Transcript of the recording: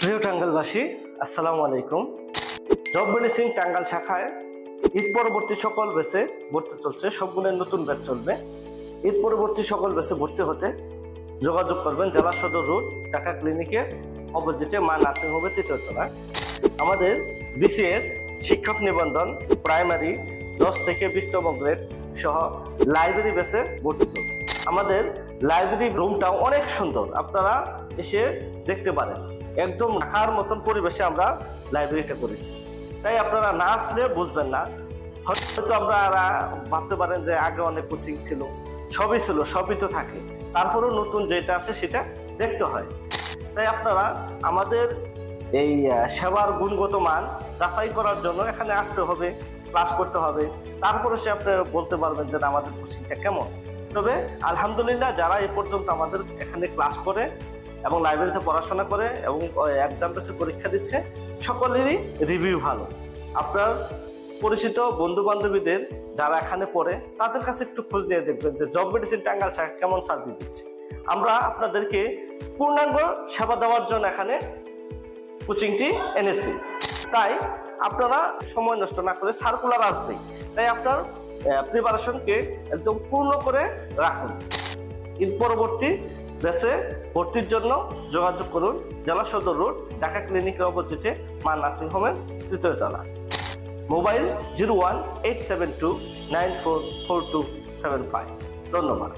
প্রিয় টাঙ্গাইলবাসী, আসসালামু আলাইকুম। জব মেডিসিন টাঙ্গাইল শাখায় ঈদ পরবর্তী সকল ব্যাচে ভর্তি চলছে। সবগুলো নতুন ব্যাচ চলবে। ঈদ পরবর্তী সকল ব্যাচে ভর্তি হতে যোগাযোগ করবেন জেলা সদর রোড ঢাকা ক্লিনিকে অপোজিটে মা নার্সিং হোমের তৃতীয় তলায়। আমাদের বিসিএস শিক্ষক নিবন্ধন প্রাইমারি 10 থেকে 20তম গ্রেড সহ লাইব্রেরি ব্যাচে ভর্তি চলছে। আমাদের লাইব্রেরি রুমটা অনেক সুন্দর, আপনারা এসে দেখতে পারেন। একদম ঢাকার মতন পরিবেশে আমরা লাইব্রেরিটা করেছি, তাই আপনারা না আসলে বুঝবেন না। হয়তো আপনারা ভাবতে পারেন যে আগে অনেক কোচিং ছিল, সবই তো থাকে, তারপরেও নতুন যেটা আসে সেটা দেখতে হয়। তাই আপনারা আমাদের এই সেবার গুণগত মান যাচাই করার জন্য এখানে আসতে হবে, ক্লাস করতে হবে, তারপরে সে আপনি বলতে পারবেন যে আমাদের কোচিংটা কেমন। তবে আলহামদুলিল্লাহ, যারা এ পর্যন্ত আমাদের এখানে ক্লাস করে এবং লাইব্রেরিতে পড়াশোনা করে এবং এক্সাম বেসে পরীক্ষা দিচ্ছে, সকলেরই রিভিউ ভালো। আপনার পরিচিত বন্ধু বান্ধবীদের যারা এখানে পড়ে তাদের কাছে একটু খোঁজ নিয়ে দেখবেন যে জব মেডিসিন টাঙ্গাইল শাখা কেমন সার্ভিস দিচ্ছে। আমরা আপনাদেরকে পূর্ণাঙ্গ সেবা দেওয়ার জন্য এখানে কোচিংটি এনেছি। তাই আপনারা সময় নষ্ট না করে সার্কুলার আসবেই, তাই আপনার প্রিপারেশনকে একদম পূর্ণ করে রাখুন। এর পরবর্তী ব্যাচে ভর্তির জন্য যোগাযোগ করুন জেলা সদর রোড ঢাকা ক্লিনিকের অপোজিটে মা নার্সিং হোমের তৃতীয় তলা। মোবাইল 018729444275। ধন্যবাদ।